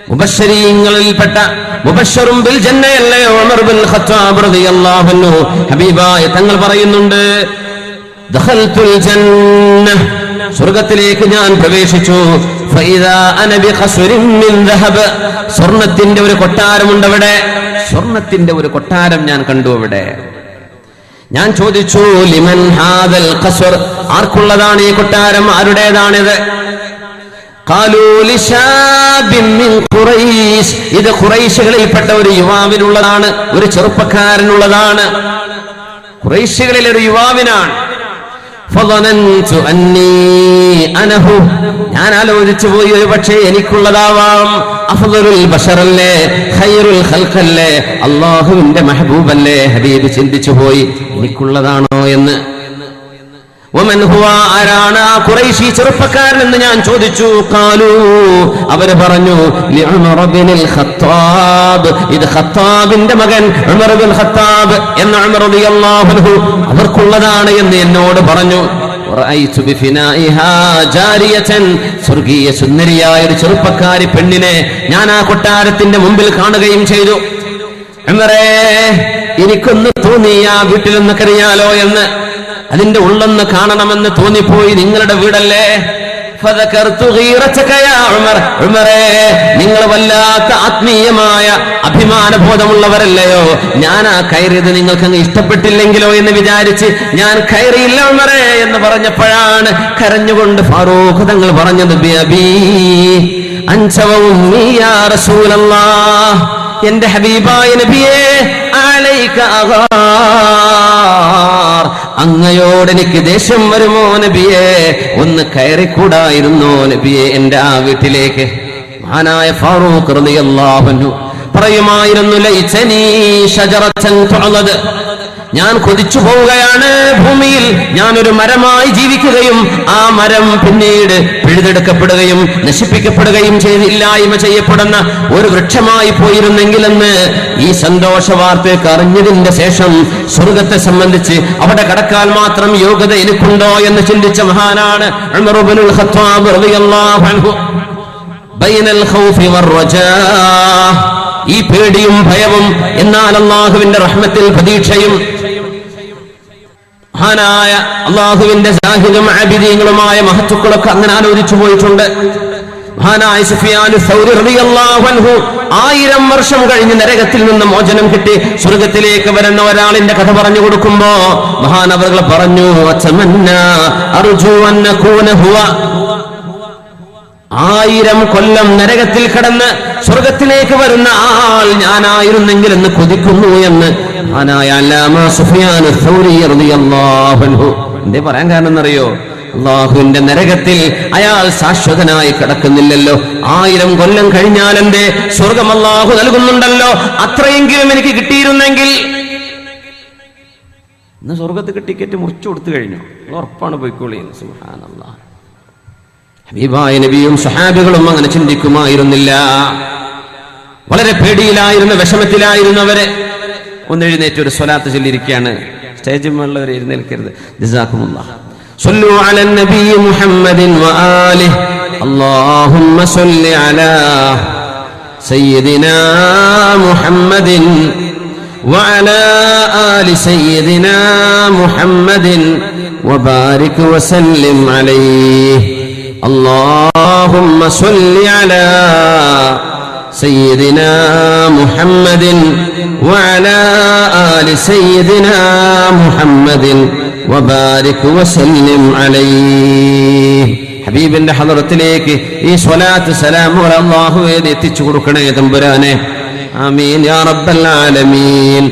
മുബശ്ശരീങ്ങളിൽപ്പെട്ട മുബശ്ശറും bill ജന്നയല്ലേ Umar bin Khattab റളിയല്ലാഹു അൻഹു. ഹബീബായ തങ്ങൾ പറയുന്നുണ്ട്, ദഖൽതുൽ ജന്ന, സ്വർഗ്ഗത്തിലേക്ക് ഞാൻ പ്രവേശിച്ചു. ഫഇദാ അന ബിഖസ്റിൻ മിൻ ദഹബ്, സ്വർണ്ണത്തിന്റെ ഒരു കൊട്ടാരമുണ്ട് അവിടെ. സ്വർണ്ണത്തിന്റെ ഒരു കൊട്ടാരം ഞാൻ കണ്ടു അവിടെ. ഞാൻ ചോദിച്ചു, ലിമൻ ഹാദൽ ഖസ്ർ, ആർക്കുള്ളതാണ് ഈ കൊട്ടാരം, ആരുടേതാണിത്? ഖാലൂ ലിശാബിൻ മിൻ ഖുറൈശ്, ഇത് ഖുറൈശികളിൽപ്പെട്ട ഒരു യുവാവിനുള്ളതാണ്, ഒരു ചെറുപ്പക്കാരനുള്ളതാണ്, ഖുറൈശികളിലെ ഒരു യുവാവിനാണ്. ഫളനൻതു അന്നീ അനഹു, ഞാൻ ആലോചിച്ചു പോയി, ഒരു പക്ഷേ എനിക്കുള്ളതാവാം. അഫ്ദലുൽ ബശറല്ലേ, ഖൈറുൽ ഖൽഖല്ലേ, അല്ലാഹുവിന്റെ മെഹബൂബല്ലേ. ഹബീബ് ചിന്തിച്ചു പോയി, എനിക്കുള്ളതാണോ എന്ന്. വമൻ ഹുവ, ആരാണ് ആ ഖുറൈശി ചെറുപ്പക്കാരൻ എന്ന് ഞാൻ ചോദിച്ചു. ഖാലൂ, അവര് പറഞ്ഞു, ലിഉമർ ഇബ്നുൽ ഖത്താബ്, ഇത് ഖത്താബിന്റെ മകൻ ഉമർ ഇബ്നുൽ ഖത്താബ് എന്ന ഉമർ റളിയല്ലാഹു അൻഹു അവർക്കുള്ളതാണ് എന്ന് എന്നോട് പറഞ്ഞു. റഅയ്തു ബിഫിനാഇഹാ ജാരിയതൻ, സ്വർഗീയ സുന്ദരിയായ ഒരു ചെറുപ്പക്കാരി പെണ്ണിനെ ഞാൻ ആ കൊട്ടാരത്തിന്റെ മുമ്പിൽ കാണുകയും ചെയ്തു. ഉമറേ, എനിക്കൊന്ന് തോന്നി, ആ വീട്ടിലൊന്ന് കരയാലോ എന്ന്, അതിന്റെ ഉള്ളൊന്ന് കാണണമെന്ന് തോന്നിപ്പോയി. നിങ്ങളുടെ വീടല്ലേ? ഉമറേ, നിങ്ങൾ വല്ലാത്ത ആത്മീയമായ അഭിമാനബോധമുള്ളവരല്ലയോ, ഞാൻ ആ കയറിയത് നിങ്ങൾക്ക് അങ്ങ് ഇഷ്ടപ്പെട്ടില്ലെങ്കിലോ എന്ന് വിചാരിച്ച് ഞാൻ കയറിയില്ല ഉമറേ എന്ന് പറഞ്ഞപ്പോഴാണ് കരഞ്ഞുകൊണ്ട് ഫാറൂഖ് തങ്ങൾ പറഞ്ഞത്, ബിഅബീ അൻത വ ഉമ്മീ യാ റസൂലല്ലാഹ്, എന്റെ ഹബീബായ നബിയേ, അലൈക അഗാർ, അങ്ങയോട് എനിക്ക് ദേഷ്യം വരുമോ നബിയേ, ഒന്ന് കയറിക്കൂടായിരുന്നോ നബിയേ എന്റെ ആ വീട്ടിലേക്ക്? മഹാനായ ഫാറൂഖ് റളിയല്ലാഹു അൻഹു പറയുമായിരുന്നു, ലൈതനീ ഷജറതൻ തുഅലദ്, ഞാൻ കൊതിച്ചു പോവുകയാണ് ഭൂമിയിൽ ഞാനൊരു മരമായി ജീവിക്കുകയും ആ മരം പിന്നീട് പിഴുതെടുക്കപ്പെടുകയും നശിപ്പിക്കപ്പെടുകയും ഇല്ലായ്മ ചെയ്യപ്പെടുന്ന ഒരു വൃക്ഷമായി പോയിരുന്നെങ്കിലെന്ന്. ഈ സന്തോഷ വാർത്തയൊക്കെ അറിഞ്ഞതിന്റെ ശേഷം സ്വർഗത്തെ സംബന്ധിച്ച് അവിടെ കടക്കാൻ മാത്രം യോഗ്യത എനിക്കുണ്ടോ എന്ന് ചിന്തിച്ച മഹാനാണ് ഉമർ ഇബ്നുൽ ഖത്താബ് റളിയല്ലാഹു അൻഹു. ബൈനൽ ഖൗഫി വർ-റജാ, ഈ പേടിയും ഭയവും, എന്നാൽ അല്ലാഹുവിന്റെ റഹ്മത്തിൽ പ്രതീക്ഷയും. മഹാനായ അല്ലാഹുവിന്റെ സാഹിദും ആബിദീങ്ങളുമായ മഹത്തുക്കളൊക്കെ അങ്ങനെ ആലോചിച്ചു പോയിട്ടുണ്ട്. മഹാനായ സുഫിയാൻ സൗരി റളിയല്ലാഹു അൻഹു 1000 വർഷം കഴിഞ്ഞ് നരകത്തിൽ നിന്ന് മോചനം കിട്ടി സ്വർഗത്തിലേക്ക് വരുന്ന ഒരാളിന്റെ കഥ പറഞ്ഞു കൊടുക്കുമ്പോ മഹാനവറുകൾ പറഞ്ഞു, അതമന്നാ അർജു അൻ നകൂന ഹുവ, 1000 കൊല്ലം നരകത്തിൽ കടന്ന് സ്വർഗത്തിലേക്ക് വരുന്ന ആൾ ഞാനായിരുന്നെങ്കിൽ എന്ന് കൊതിക്കുന്നു എന്ന് മഹാനായ അല്ലാമ സുഫിയാൻ സൗരി റളിയല്ലാഹു അൻഹു. എന്തേ പറയാൻ കാരണം എന്നറിയോ? അല്ലാഹുവിന്റെ നരകത്തിൽ അയാൾ ശാശ്വതനായി കിടക്കുന്നില്ലല്ലോ. 1000 കൊല്ലം കഴിഞ്ഞാൽ എന്തേ സ്വർഗം അല്ലാഹു നൽകുന്നുണ്ടല്ലോ, അത്രയെങ്കിലും എനിക്ക് കിട്ടിയിരുന്നെങ്കിൽ. ഇന്ന് സ്വർഗത്തിൽ ടിക്കറ്റ് മുറിച്ചു കൊടുത്തു കഴിഞ്ഞു, ഉറപ്പാണ് പോയിക്കോളിയെന്ന്. സുബ്ഹാനല്ലാഹ്. ഹബീബായ നബിയും സഹാബികളും അങ്ങനെ ചിന്തിക്കുമായിരുന്നില്ല. വളരെ പേടിയിലായിരുന്ന, വിഷമത്തിലായിരുന്നവരെ ഒന്ന് എഴുന്നേറ്റ് ഒരു സ്വലാത്ത് ചൊല്ലിയിരിക്കുകയാണ്. സ്റ്റേജിൽ മുള്ളവർ എഴുന്നേൽക്കരുത്. ജസാക്കുമുല്ലാഹ്. സ്വല്ലു അലൻ നബി മുഹമ്മദിൻ വആലിഹി അല്ലാഹുമ്മ സ്വല്ലി അലാ സയ്യിദിനാ മുഹമ്മദിൻ വഅലാ ആലി സയ്യിദിനാ മുഹമ്മദിൻ വബാരിക് വസല്ലിം അലൈഹി. اللهم صل على سيدنا محمد وعلى آل سيدنا محمد وبارك وسلم عليه. ഹബീബിന്റെ ഹദറത്തിലേക്ക് ഈ സ്വലാത്ത് സലാമുകൾ അല്ലാഹു എത്തിച്ചു കൊടുക്കണേ തമ്പുരാനെ. ആമീൻ യാ റബ്ബൽ ആലമീൻ.